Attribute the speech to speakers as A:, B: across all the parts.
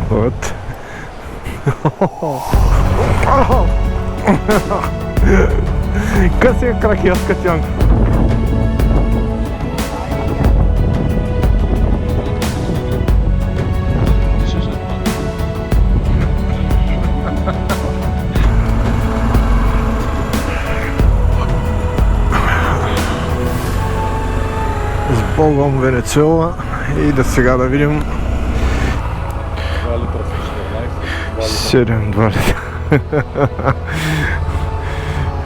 A: Вот. Късия крахия скатянка. С Богом, Венецуела. И до сега да видим 7-2 литра.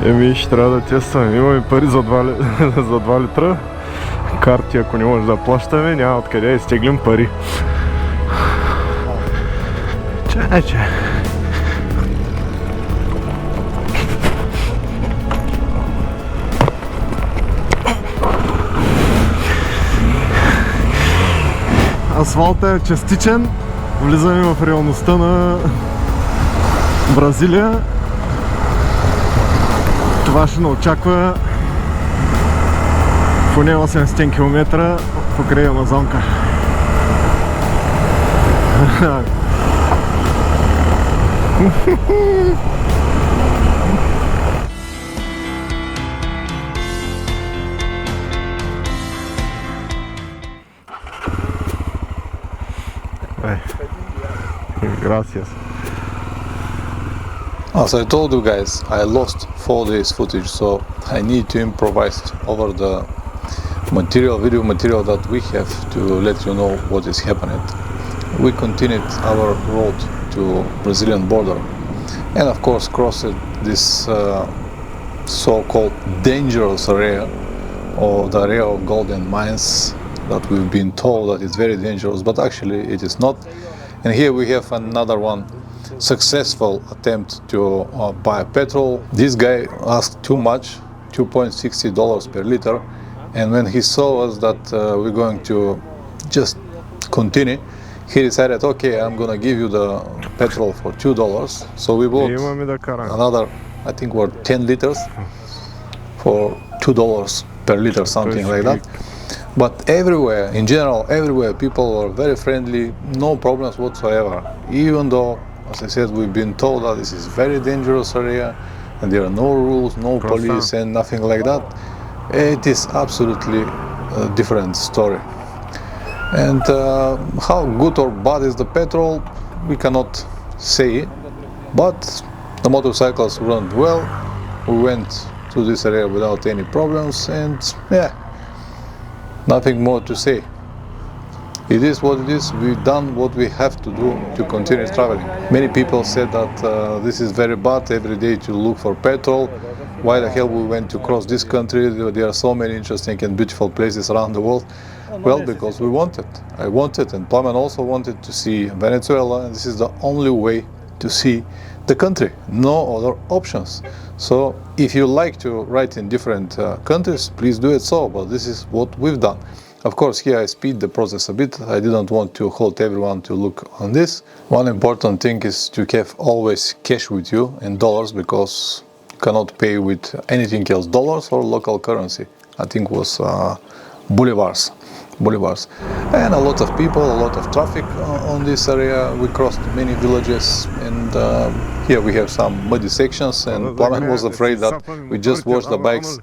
A: Еми, ще трябва да тестваме. Имаме пари за 2 литра. Карти, ако не може да плащаме, няма откъде да изтеглим пари. Чай. Асфалтът е частичен. Влизаме в реалността на Бразилия. Това ще ни очаква поне 800 км покрай Амазонка. Gracias.
B: As I told you guys, I lost 4 days footage, so I need to improvise over the video material that we have to let you know what is happening. We continued our road to Brazilian border and of course crossed this so-called dangerous area, or the area of golden mines that we've been told that it's very dangerous, but actually it is not. And here we have another one successful attempt to buy petrol. This guy asked too much, $2.60 per liter, and when he saw us that we're going to just continue, he decided, okay, I'm gonna give you the petrol for $2. So we bought another, I think, were 10 liters for $2 per liter, something like that. But everywhere, in general, everywhere, people were very friendly, no problems whatsoever. Even though, as I said, we've been told that this is a very dangerous area and there are no rules, no police and nothing like that. It is absolutely a different story. And how good or bad is the petrol, we cannot say, but the motorcycles run well. We went to this area without any problems, and yeah, nothing more to say. It is what it is. We've done what we have to do to continue traveling. Many people said that this is very bad every day to look for petrol. Why the hell we went to cross this country? There are so many interesting and beautiful places around the world. Well, because we wanted. I wanted, and Plamen also wanted to see Venezuela, and this is the only way to see the country. No other options. So if you like to write in different countries, please do it so, but this is what we've done. Of course, here I speed the process a bit. I didn't want to hold everyone to look on this. One important thing is to have always cash with you in dollars, because you cannot pay with anything else, dollars or local currency. I think it was bolivars. And a lot of people, a lot of traffic on this area. We crossed many villages, and here we have some muddy sections, and Plamen was afraid that we just washed the bikes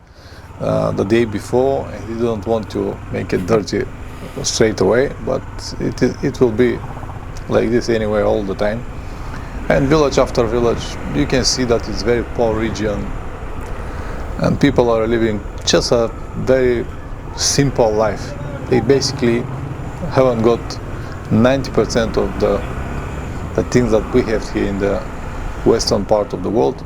B: the day before, and he didn't want to make it dirty straight away, but it will be like this anyway all the time. And village after village, you can see that it's very poor region, and people are living just a very simple life. They basically haven't got 90% of the things that we have here in the western part of the world,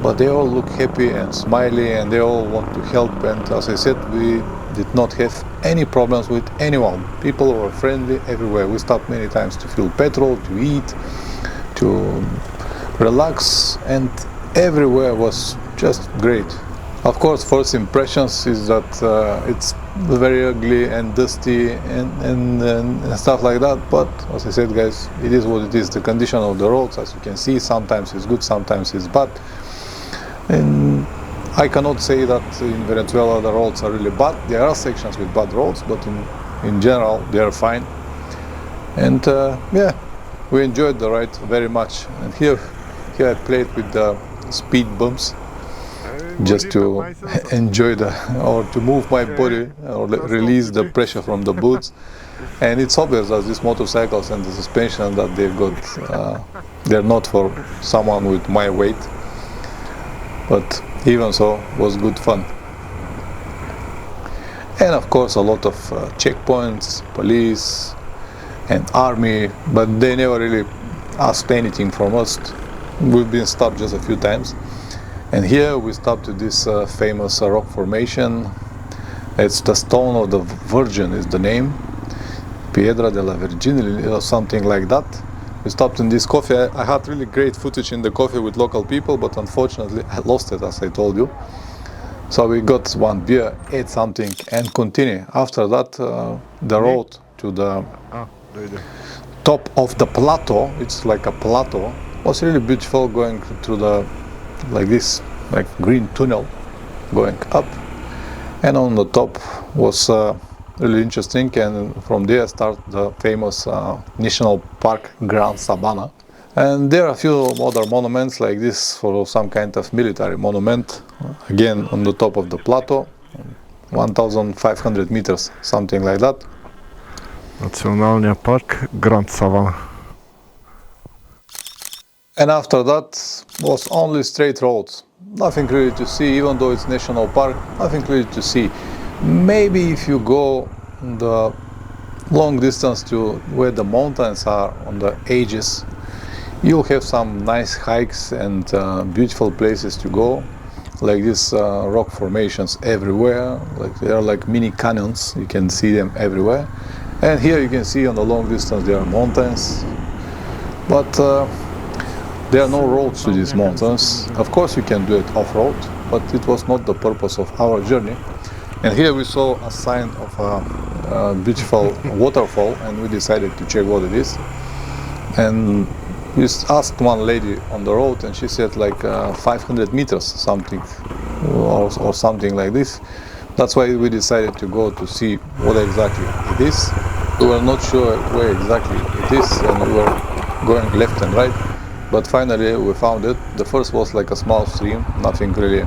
B: but they all look happy and smiley, and they all want to help. And as I said, we did not have any problems with anyone. People were friendly everywhere. We stopped many times to fill petrol, to eat, to relax, and everywhere was just great. Of course, first impressions is that it's very ugly and dusty and stuff like that, but as I said, guys, it is what it is. The condition of the roads, as you can see, sometimes it's good, sometimes it's bad. And I cannot say that in Venezuela the roads are really bad. There are sections with bad roads, but in general they are fine. And yeah, we enjoyed the ride very much. And here I played with the speed bumps just to enjoy or to move my body or release the pressure from the boots. And it's obvious that these motorcycles and the suspension that they've got, they're not for someone with my weight. But even so, it was good fun. And of course a lot of checkpoints, police and army, but they never really asked anything from us. We've been stopped just a few times. And here we stopped at this famous rock formation. It's the Stone of the Virgin is the name. Piedra de la Virginity or something like that. We stopped in this coffee. I had really great footage in the coffee with local people, but unfortunately I lost it, as I told you. So we got one beer, ate something and continue. After that, the road to the top of the plateau, it's like a plateau, was really beautiful, going through the, like this, like green tunnel, going up. And on the top was really interesting, and from there start the famous National Park Grand Sabana. And there are a few other monuments like this for some kind of military monument, again on the top of the plateau, 1,500 meters, something like that.
A: Nacionalny Park Grand Savana.
B: And after that was only straight roads, nothing really to see, even though it's national park, nothing really to see. Maybe if you go the long distance to where the mountains are on the edges, you'll have some nice hikes and beautiful places to go, like these rock formations everywhere, like they are like mini canyons, you can see them everywhere. And here you can see on the long distance there are mountains, but there are no roads to these mountains. Of course you can do it off-road, but it was not the purpose of our journey. And here we saw a sign of a beautiful waterfall, and we decided to check what it is. And we asked one lady on the road, and she said like 500 meters something, or something like this. That's why we decided to go to see what exactly it is. We were not sure where exactly it is, and we were going left and right, but finally we found it. The first was like a small stream, nothing really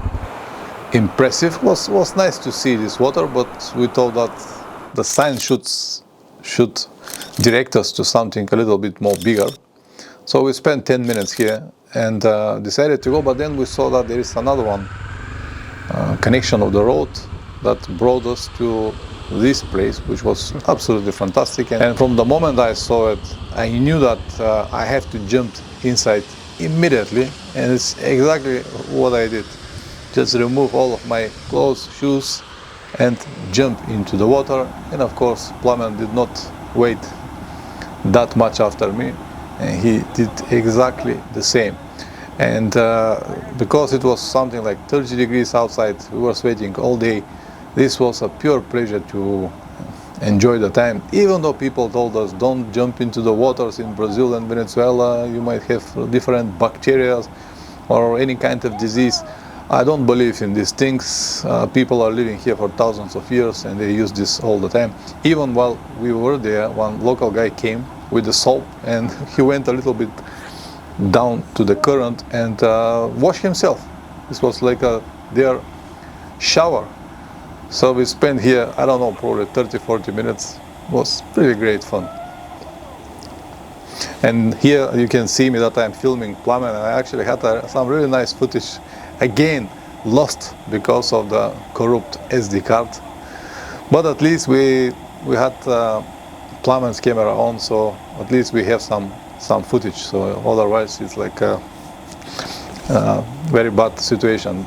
B: impressive. Was nice to see this water, but we thought that the sign should direct us to something a little bit more bigger. So we spent 10 minutes here and decided to go, but then we saw that there is another one connection of the road that brought us to this place, which was absolutely fantastic. And from the moment I saw it, I knew that I have to jump inside immediately, and it's exactly what I did. Just remove all of my clothes, shoes, and jump into the water. And of course, Plamen did not wait that much after me, and he did exactly the same. And because it was something like 30 degrees outside, we were sweating all day. This was a pure pleasure to enjoy the time, even though people told us don't jump into the waters in Brazil and Venezuela, you might have different bacteria or any kind of disease. I don't believe in these things. People are living here for thousands of years and they use this all the time. Even while we were there, one local guy came with the soap and he went a little bit down to the current and washed himself. This was like their shower. So we spent here, I don't know, probably 30-40 minutes. It was really great fun. And here you can see me that I'm filming Plamen, and I actually had some really nice footage. Again, lost because of the corrupt SD card. But at least we had Plamen's camera on, so at least we have some footage. So otherwise it's like a very bad situation.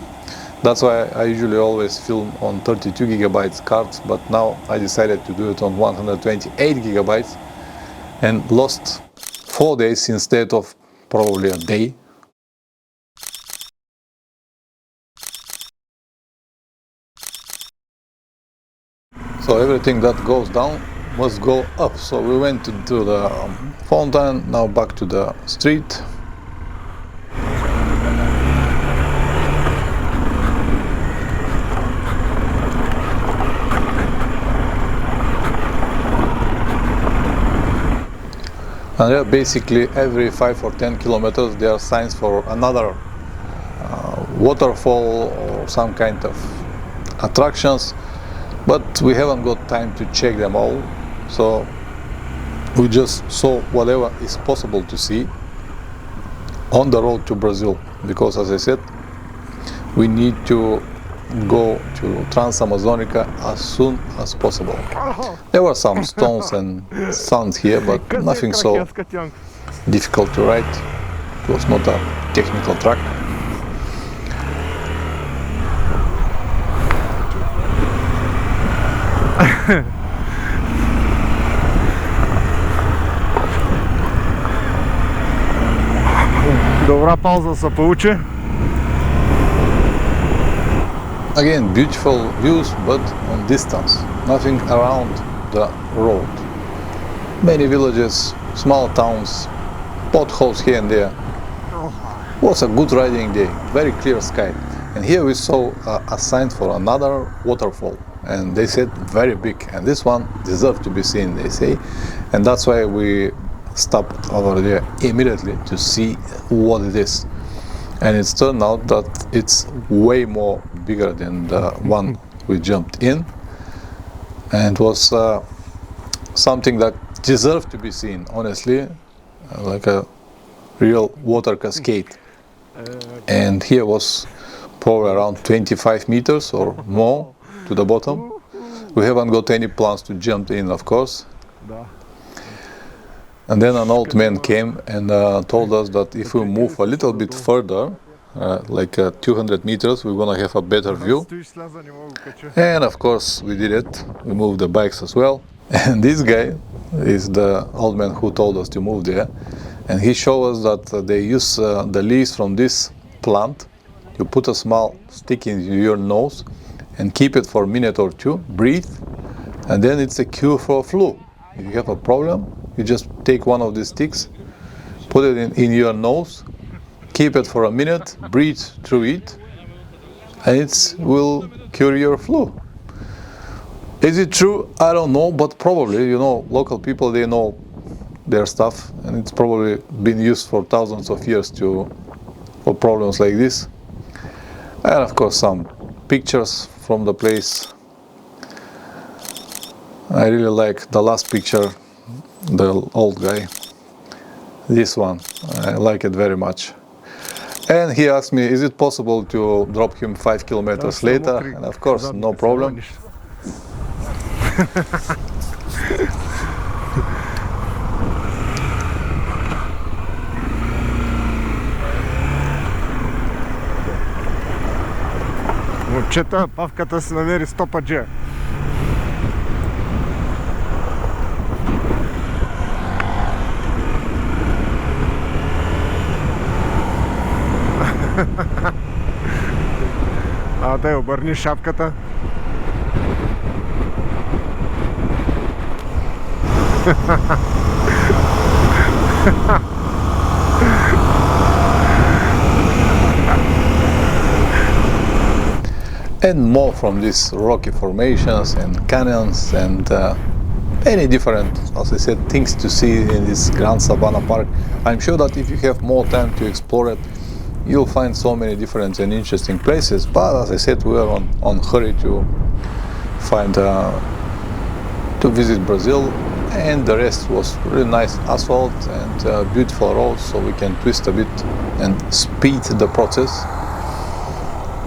B: That's why I usually always film on 32 gigabytes cards, but now I decided to do it on 128 gigabytes and lost 4 days instead of probably a day. So everything that goes down must go up. So we went to the fountain, now back to the street. And yeah, basically every 5 or 10 kilometers there are signs for another waterfall or some kind of attractions, but we haven't got time to check them all, so we just saw whatever is possible to see on the road to Brazil, because as I said, we need to go to Transamazônica as soon as possible. There were some stones and sands here, but nothing so difficult to ride. It was not a technical track.
A: Добра пауза се получи.
B: Again, beautiful views, but on distance, nothing around the road. Many villages, small towns, potholes here and there. Was a good riding day, very clear sky. And here we saw a sign for another waterfall, and they said very big, and this one deserves to be seen, they say. And that's why we stopped over there immediately to see what it is. And it's turned out that it's way more bigger than the one we jumped in, and it was something that deserved to be seen, honestly, like a real water cascade. And here was probably around 25 meters or more to the bottom. We haven't got any plans to jump in, of course. And then an old man came and told us that if we move a little bit further, like 200 meters, we're gonna have a better view. And of course we did it. We moved the bikes as well. And this guy is the old man who told us to move there. And he showed us that they use the leaves from this plant. You put a small stick in your nose and keep it for a minute or two, breathe, and then it's a cure for flu. If you have a problem, you just take one of these sticks, put it in your nose, keep it for a minute, breathe through it, and it will cure your flu. Is it true? I don't know, but probably, you know, local people, they know their stuff, and it's probably been used for thousands of years for problems like this. And of course some pictures from the place. I really like the last picture, the old guy. This one, I like it very much. And he asked me, is it possible to drop him 5 kilometers later? And of course, no problem.
A: Момчета, павката си намери 100 падже. А дай обърни шапката.
B: And more from these rocky formations and canyons and many different, as I said, things to see in this Grand Savannah Park. I'm sure that if you have more time to explore it, you'll find so many different and interesting places. But as I said, we are on hurry to find to visit Brazil, and the rest was really nice asphalt and beautiful roads, so we can twist a bit and speed the process.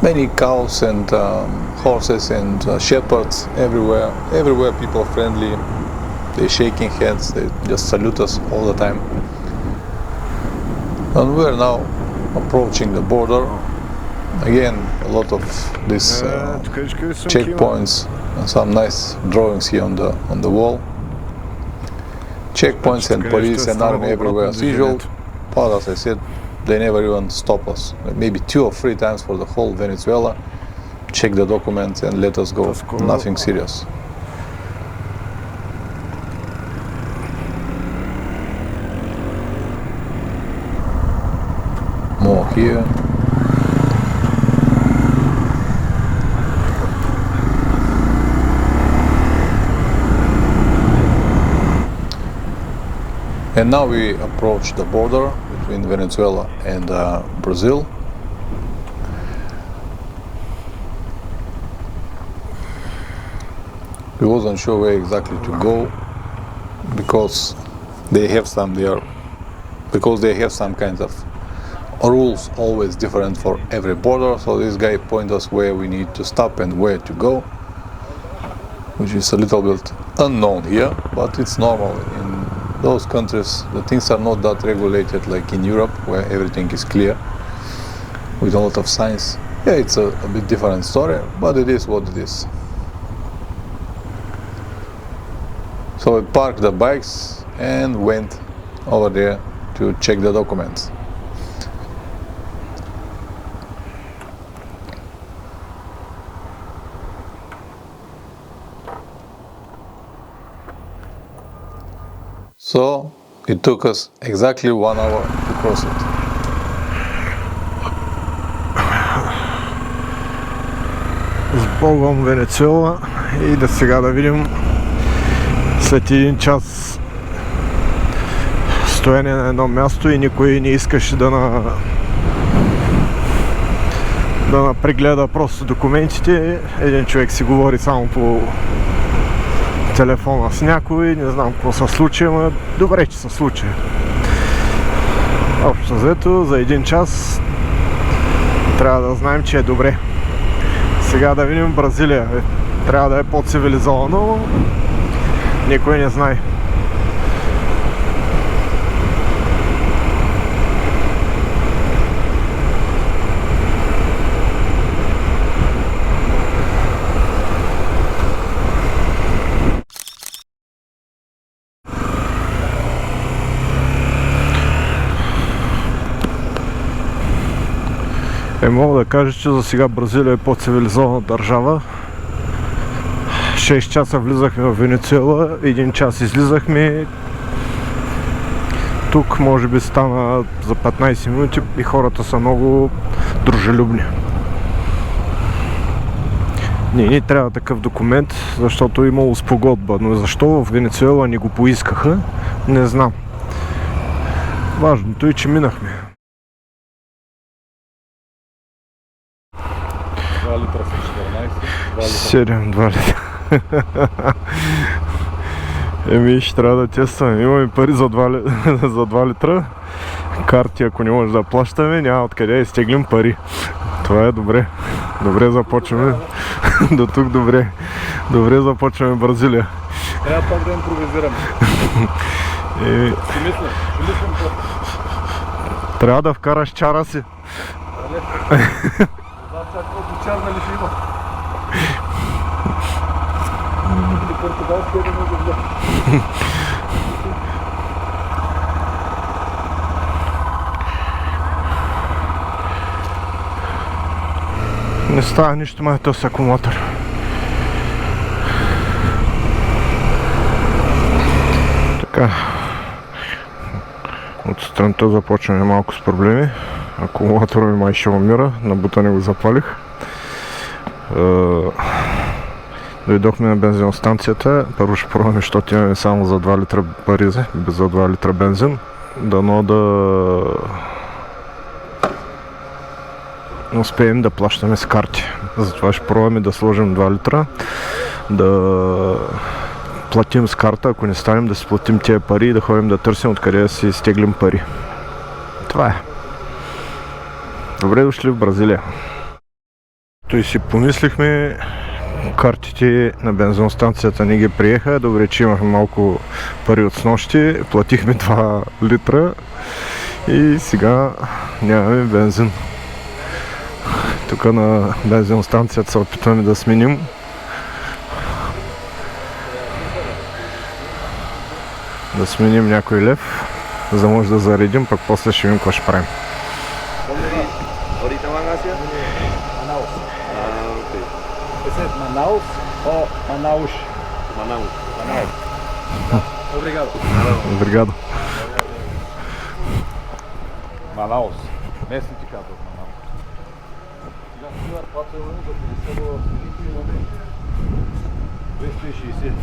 B: Many cows and horses and shepherds everywhere. Everywhere people are friendly. They're shaking hands. They just salute us all the time. And we are now approaching the border. Again, a lot of these checkpoints and some nice drawings here on the wall. Checkpoints and police and army everywhere as usual. But as I said, they never even stop us. Maybe 2 or 3 times for the whole Venezuela. Check the documents and let us go. Nothing serious. More here. And now we approach the border between Venezuela and Brazil. We wasn't sure where exactly to go because they have some kinds of rules always different for every border. So this guy points us where we need to stop and where to go, which is a little bit unknown here, but it's normal. In those countries, the things are not that regulated like in Europe, where everything is clear with a lot of signs. Yeah, it's a bit different story, but it is what it is. So we parked the bikes and went over there to check the documents. So it took us exactly 1 hour to cross it.
A: С Богом, Венецуела. И да сега да видим след 1 час стоене на едно място и никой не искаше да прегледа просто документите. Един човек си говори само по телефона с някой, не знам какво се случи, но добре, че се случи. Общо взето, за 1 час трябва да знаем, че е добре. Сега да видим Бразилия. Трябва да е по-цивилизовано, никой не знае. Мога да кажа, че за сега Бразилия е по-цивилизована държава. 6 часа влизахме в Венецуела, 1 час излизахме. Тук може би стана за 15 минути и хората са много дружелюбни. Не трябва такъв документ, защото имало спогодба, но защо в Венецуела ни го поискаха, не знам. Важното е, че минахме.
B: 2 литра са 14,
A: 2 литра. Ще трябва да тестваме. Имаме пари за 2 литра. Карти, ако не може да плащаме, няма откъде да изтеглим пари. Това е добре. Добре започваме. До тук добре. Добре започваме Бразилия.
B: Трябва пак да импровизираме. Ще мислим.
A: Трябва да вкараш чара си.
B: Чарна ли ще има? Португалски е да може да.
A: Не става нищо, май този акумулатор. Така. От странта започваме малко с проблеми. Акумулатора ми май ще умира, на бутане го запалих. Дойдохме на бензиностанцията. Първо ще пробваме, защото имаме само за 2 литра пари, за 2 литра бензин. Дано да успеем да плащаме с карти. Затова ще пробваме да сложим 2 литра, да платим с карта, ако не станем да си платим тия пари и да ходим да търсим откъде да си стеглим пари. Това е. Добре дошли в Бразилия. Той си помислихме, картите на бензиностанцията не ги приеха. Добре, че имахме малко пари от снощи. Платихме 2 литра и сега нямаме бензин. Тук на бензиностанцията се опитваме да сменим. Да сменим някой лев, за да може да заредим, пък после ще видим какво ще правим.
C: ¿Ahorita van hacia?
D: Manaus.
C: Ah, ok.
D: Esse é Manaus ou Manaus?
C: Manaus.
D: Manaus. Obrigado.
A: Obrigado.
D: Manaus. Nesse indicador, Manaus. Já fui a 4 anos, eu comecei no Felipe 260.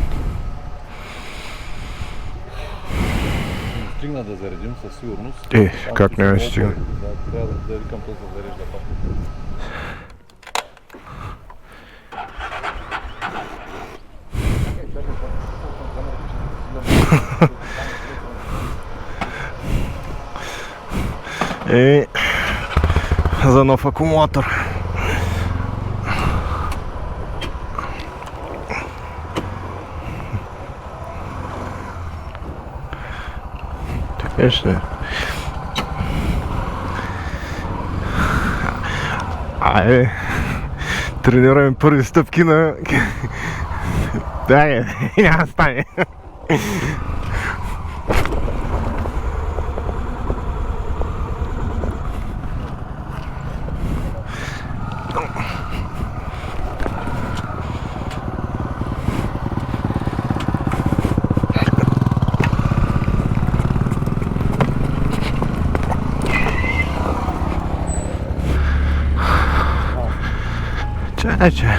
D: стигна да заредим със сигурност.
A: Как не стигна?
D: Трябва да викам този да зарежда пак.
A: За нов акумулатор. Така ще. Тренираме първи стъпки на... Дай, няма стане. Чай.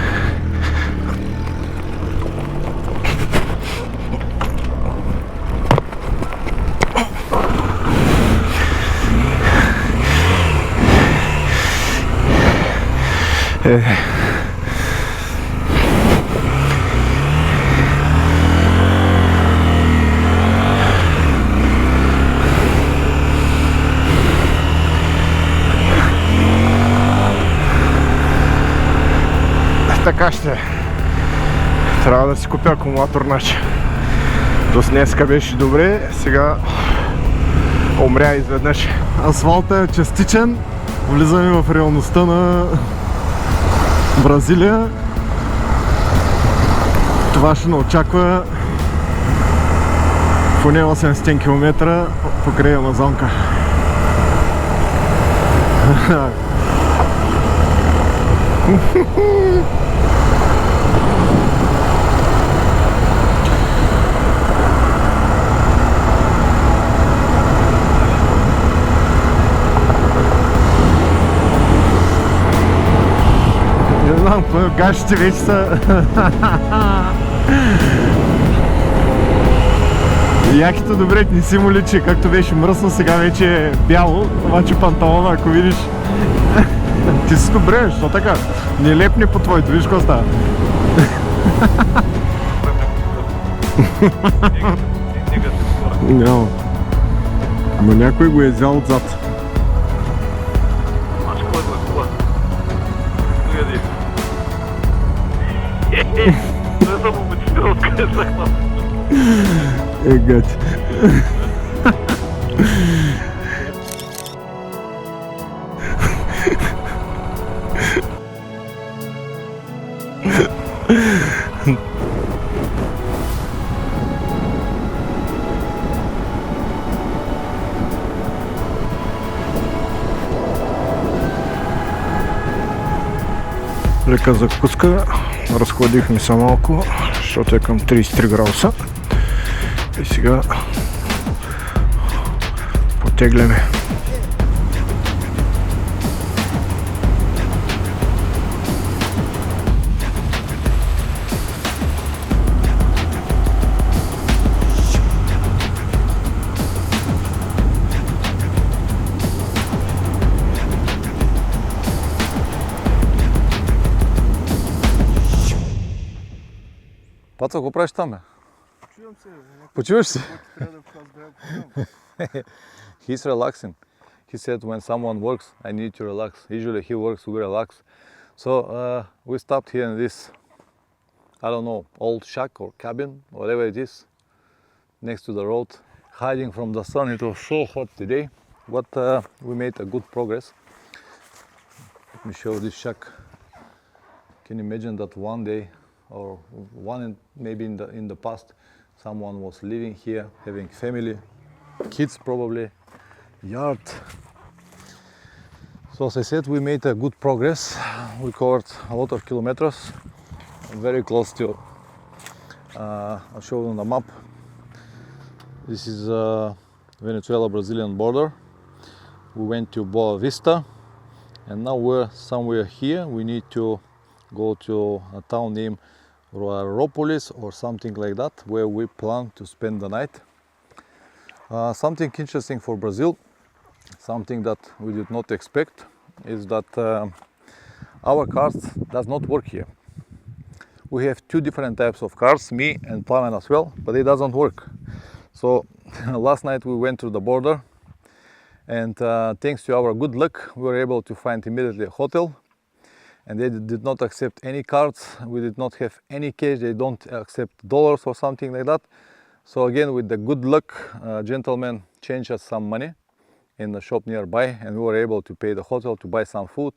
A: Така ще. Трябва да си купя акумулатор начин. До днеска беше добре, сега умря изведнъж. Асфалтът е частичен. Влизаме в реалността на Бразилия. Това ще ни очаква поне 800 км покрай Амазонка. Не знам, гащите вече са... Якито добре не си му личи, както беше мръсно, сега вече е бяло, обаче панталона, ако видиш... Ти си добре, що така? Не лепни по твоето, виж какво става. Няма. Ама някой го е взял отзад.
C: Знаеш кой го е кола? Гледай. Не съм обичал откъде сахнал.
A: Гати. Лека закуска, разхладихме се малко, защото е към 33 градуса и сега потегляме.
D: Паца, какво правиш там, бе?
B: Почивам се.
D: Почиваш се?
B: Трябва
D: He's relaxing. He said when someone works, I need to relax. Usually he works, we relax. So we stopped here in this, I don't know, old shack or cabin, whatever it is, next to the road, hiding from the sun. It was so hot today, but we made a good progress. Let me show this shack. Can you imagine that one day, or maybe in the past, someone was living here, having family, kids probably, yard. So as I said, we made a good progress. We covered a lot of kilometers, very close to, I'll show you on the map. This is Venezuela-Brazilian border. We went to Boa Vista, and now we're somewhere here. We need to go to a town named Ruaropolis or something like that, where we plan to spend the night. Something interesting for Brazil, something that we did not expect, is that our cars does not work here. We have two different types of cars, me and Plamen as well, but it doesn't work. So last night we went to the border, and thanks to our good luck, we were able to find immediately a hotel, and they did not accept any cards. We did not have any cash. They don't accept dollars or something like that. So again, with the good luck, gentleman changed us some money in the shop nearby, and we were able to pay the hotel, to buy some food.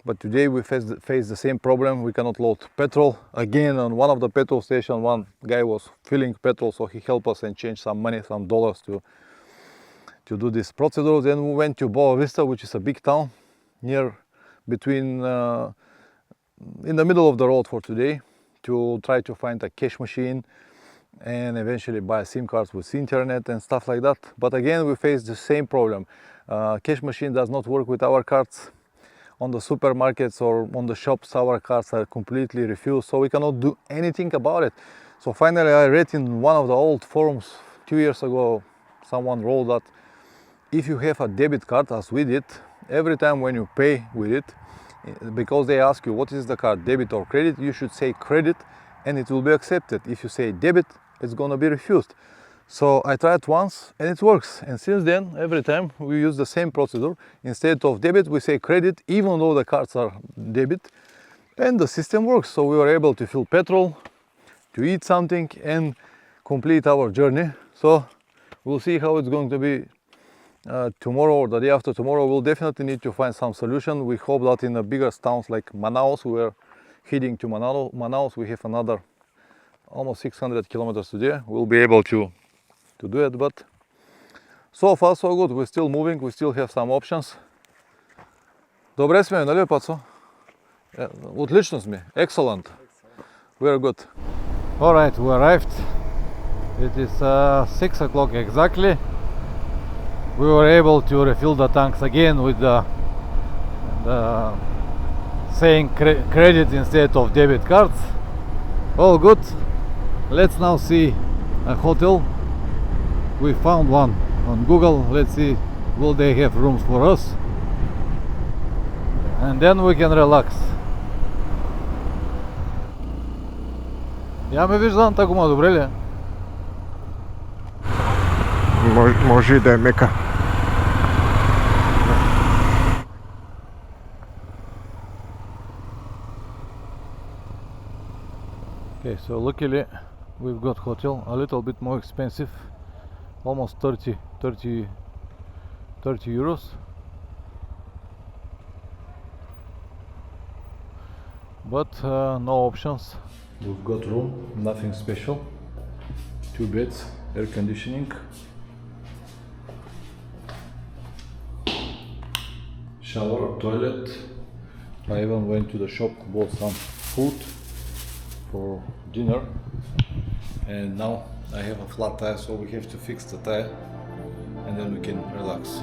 D: But today we face the same problem. We cannot load petrol. Again, on one of the petrol stations, one guy was filling petrol, so he helped us and changed some money, some dollars to do this procedure. Then we went to Boa Vista, which is a big town near between in the middle of the road for today, to try to find a cash machine and eventually buy SIM cards with internet and stuff like that. But again, we face the same problem. Cash machine does not work with our cards. On the supermarkets or on the shops, our cards are completely refused, so we cannot do anything about it. So finally, I read in one of the old forums 2 years ago, someone wrote that if you have a debit card, as we did, every time when you pay with it, because they ask you what is the card, debit or credit, you should say credit and it will be accepted. If you say debit, it's gonna be refused. So I tried once and it works, and since then every time we use the same procedure. Instead of debit we say credit, even though the cards are debit, and the system works. So we were able to fill petrol, to eat something and complete our journey. So we'll see how it's going to be tomorrow or the day after tomorrow. We'll definitely need to find some solution. We hope that in the bigger towns like Manaus, we're heading to Manaus, we have another almost 600 kilometers today. We'll be able to do it, but so far so good. We're still moving, we still have some options. Добре сме, нали, пацо? Отлично сме. Excellent. Very good.
E: Alright, we arrived. It is 6 o'clock exactly. We were able to refill the tanks again with the saying credit instead of debit cards. All good. Let's now see a hotel. We found one on Google. Let's see, will they have rooms for us? And then we can relax. Я ме виждам тако ма добре ли?
A: Може и да е мека.
E: Okay, so luckily we've got hotel a little bit more expensive, almost 30 euros. But no options. We've got room, nothing special. 2 beds, air conditioning, shower, toilet. I even went to the shop, bought some food for dinner, and now I have a flat tire, so we have to fix the tire and then we can relax.